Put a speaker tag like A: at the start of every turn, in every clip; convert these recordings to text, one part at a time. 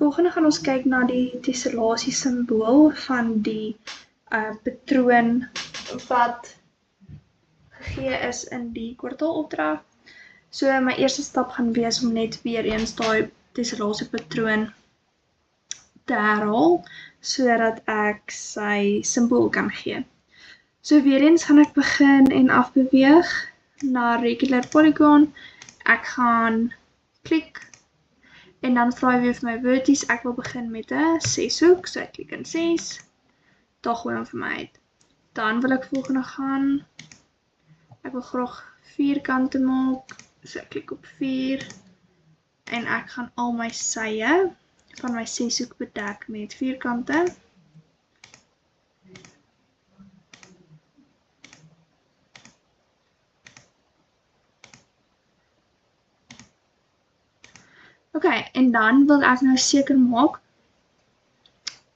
A: Volgende gaan ons kyk na die tessellasie simbool van die patroon wat gegee is in die kwartaalopdrag. So my eerste stap gaan wees om net weer eens daai tessellasie patroon te herhaal, sodat ek sy simbool kan gee. So weer eens gaan ek begin en afbeweeg na regular polygon. Ek gaan klik en dan vra hy weer vir my verties. Ek wil begin met 'n 6 hoek, so ek klik in 6. Daar gooi hom vir my uit. Dan wil ek volgende gaan. Ek wil graag vierkante maak, so ek klik op 4 en ek gaan al my sye van my 6 hoek bedek met vierkante. Ok, en dan wil ek nou seker maak,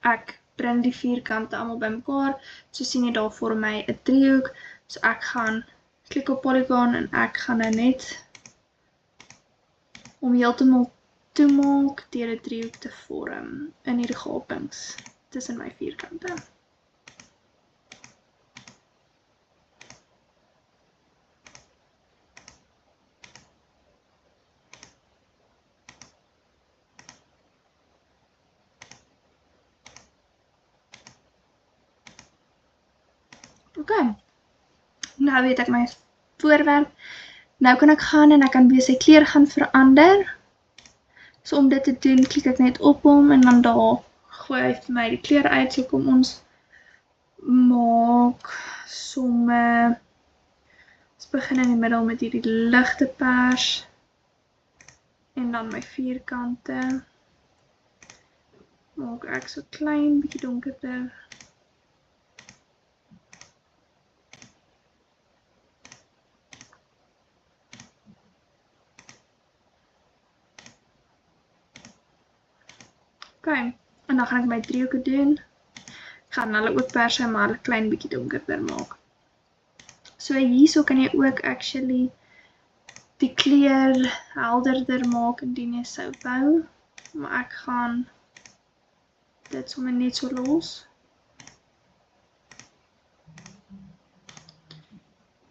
A: ek bring die vierkante allemaal bymekaar, so sien jy daar voor my 'n driehoek, so ek gaan klik op polygon en ek gaan nou net om heeltemal toemaak deur 'n driehoek te vorm in hierdie gapings tussen my vierkante. Ok, nou weet ek my voorwerp. Nou kan ek gaan en ek kan weer sy kleur gaan verander. So om dit te doen, klik ek net op hom en dan daar gooi hy vir my die kleur uit. So kom ons maak somme, ons begin in die middel met hierdie ligte pers en dan my vierkante. Maak ek so klein, bietjie donkerder. Ok, en dan gaan ek my driehoeke doen. Ek gaan hulle ook perse, maar hulle klein bietjie donkerder maak. So hierso kan jy ook actually die kleur helderder maak indien jy sou wou, maar ek gaan dit sommer net so los.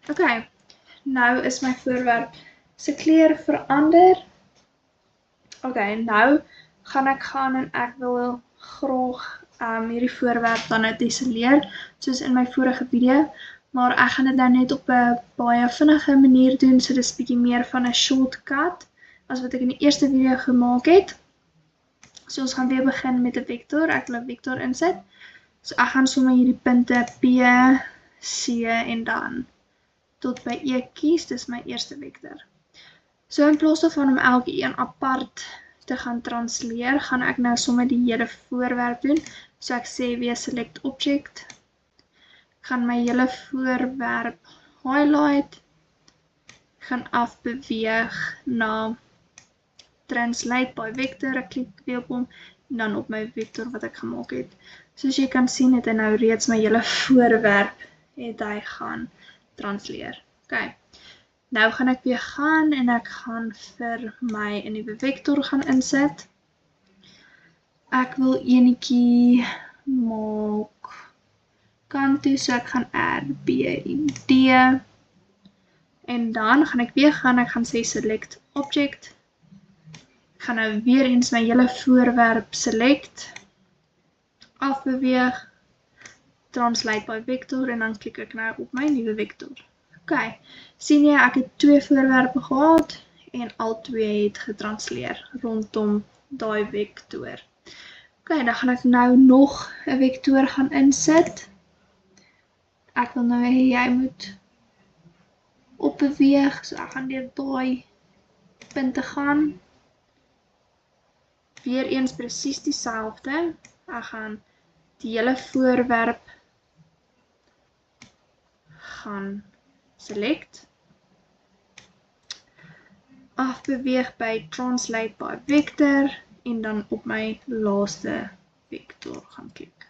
A: Ok, nou is my voorwerp se kleur verander. Ok, nou gaan ek gaan en ek wil graag hierdie voorwerp dan nou tesselleer, soos in my vorige video, maar ek gaan dit nou net op 'n baie vinnige manier doen, so dis bietjie meer van 'n shortcut as wat ek in die eerste video gemaak het. So ons gaan weer begin met 'n vektor. Ek wil 'n vektor insit. So ek gaan sommer hierdie punte P, C en dan tot by E kies, dis my eerste vektor. So in plaas daarvan om elke een apart te gaan transleer, gaan ek nou sommer die hele voorwerp doen. So ek sê weer select object. Ek gaan my hele voorwerp highlight. Ek gaan afbeweeg na translate by vector. Ek klik weer op hom en dan op my vektor wat ek gemaak het. Soos jy kan sien het hy nou reeds my hele voorwerp het hy gaan transleer. Ok. Nou gaan ek weer gaan en ek gaan vir my 'n nuwe vektor gaan insit. Ek wil enetjie maak kant toe, so ek gaan R, B en D. En dan gaan ek weer gaan, ek gaan sê select object. Ek gaan nou weer eens my hele voorwerp select, afbeweeg, translate by vektor en dan klik ek nou op my nuwe vektor. Ok, sien jy ek het 2 voorwerpe gehad en al 2 het getransleer rondom daai vektor. Ok, dan gaan ek nou nog 'n vektor gaan insit. Ek wil nou hê jy moet opbeweeg, so ek gaan deur daai punte gaan. Weer eens presies dieselfde. Ek gaan die hele voorwerp gaan select, afbeweeg by translate by vector en dan op my laaste vektor gaan klik.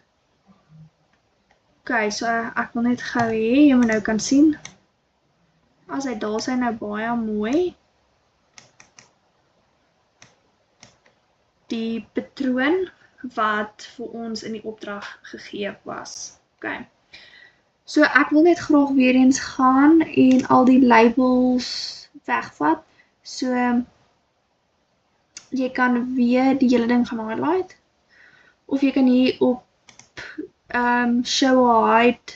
A: Ok, so ek wil net gou hê, jy moet nou kan sien, as hy daar is hy nou baie mooi. die patroon wat vir ons in die opdrag gegee was. Okay. So ek wil net graag weer eens gaan en al die labels wegvat. So jy kan weer die hele ding gaan highlight. Of jy kan hier op show or hide,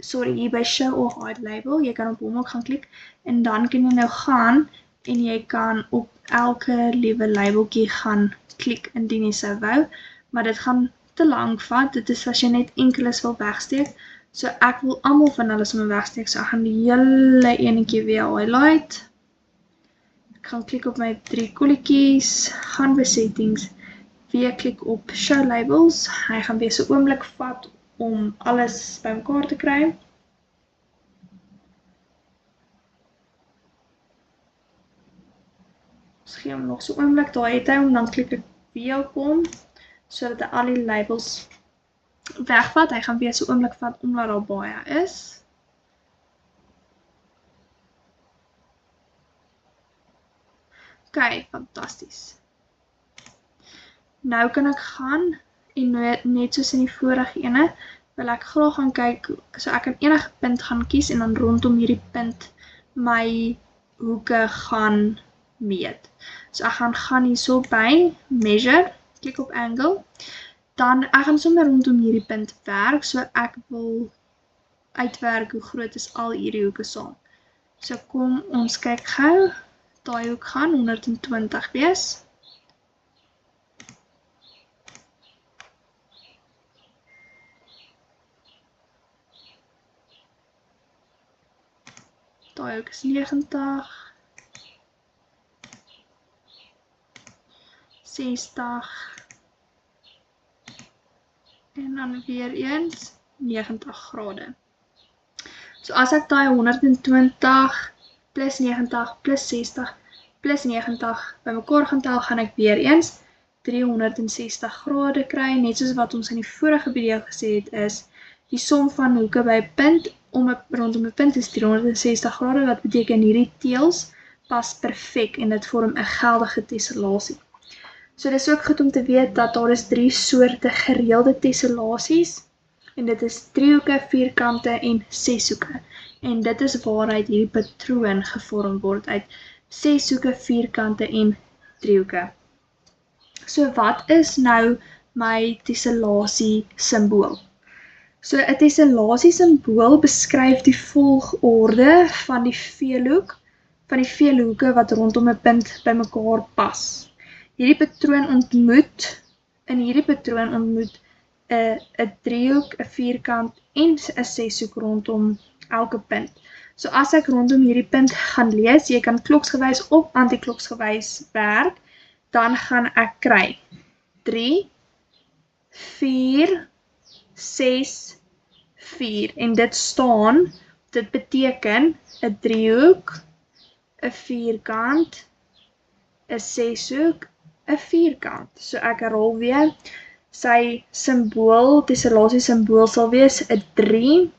A: hier by show or hide label, jy kan op hom ook gaan klik en dan kan jy nou gaan en jy kan op elke liewe labeltjie gaan klik indien jy sou wou, maar dit gaan te lank vat, dit is as jy net enkeles wil wegsteek, so ek wil almal van hulle sommer wegsteek, so ek gaan die hele enetjie weer highlight, ek gaan klik op my 3 kolletjies, gaan by settings, weer klik op show labels, hy gaan weer so oomblik vat om alles by mekaar te kry. Ons gee hom nog so oomblik, daar het hy hom, dan klik ek weer op hom, sodat hy al die labels wegvat, hy gaan weer so oomblik vat omdat daar baie is. Ok, fantasties. Nou kan ek gaan en net soos in die vorige ene, wil ek graag gaan kyk, so ek kan enige punt gaan kies en dan rondom hierdie punt my hoeke gaan meet. So ek gaan hierso by measure, klik op angle, dan ek gaan sommer rondom hierdie punt werk, so ek wil uitwerk hoe groot is al hierdie hoeke saam. So kom ons kyk gou, daai hoek gaan 120 wees. Daai hoek is 90, 60, en dan weer eens 90 grade. So as ek daai 120 plus 90 plus 60 plus 90 by mekaar gaan tel, gaan ek weer eens 360 grade kry, net soos wat ons in die vorige video gesê het is, die som van hoeke by punt rondom 'n punt is 360 grade, wat beteken hierdie teels pas perfek en dit vorm 'n geldige tessellasie. So dit is ook goed om te weet dat daar is 3 soorte gereelde tessellasies, en dit is driehoeke, vierkante en seshoeke. En dit is waaruit hierdie patroon gevorm word uit 6 hoeke, vierkante en driehoeke. So wat is nou my tessellasie simbool? So 'n tessellasie simbool beskryf die volgorde van die veelhoek, van die veelhoeke wat rondom 'n punt by mekaar pas. In hierdie patroon ontmoet 'n driehoek, 'n vierkant en 'n seshoek rondom elke punt. So as ek rondom hierdie punt gaan lees, jy kan kloksgewys of anti-kloksgewys werk, dan gaan ek kry 3, 4, 6, 4 en dit beteken 'n driehoek, 'n vierkant, 'n seshoek, 'n vierkant. So ek herhaal weer, sy simbool, tessellasie simbool sal wees 'n 3,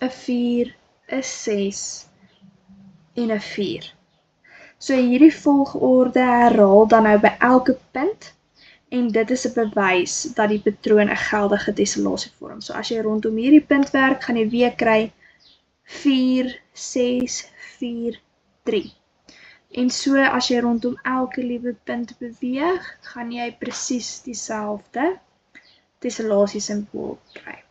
A: 'n 4, 'n 6 en 'n 4. So hierdie volgorde herhaal dan nou by elke punt en dit is 'n bewys dat die patroon 'n geldige tessellasie vorm. So as jy rondom hierdie punt werk, gaan jy weer kry 4, 6, 4, 3. En so as jy rondom elke liewe punt beweeg, gaan jy presies dieselfde tessellasie simbool kry.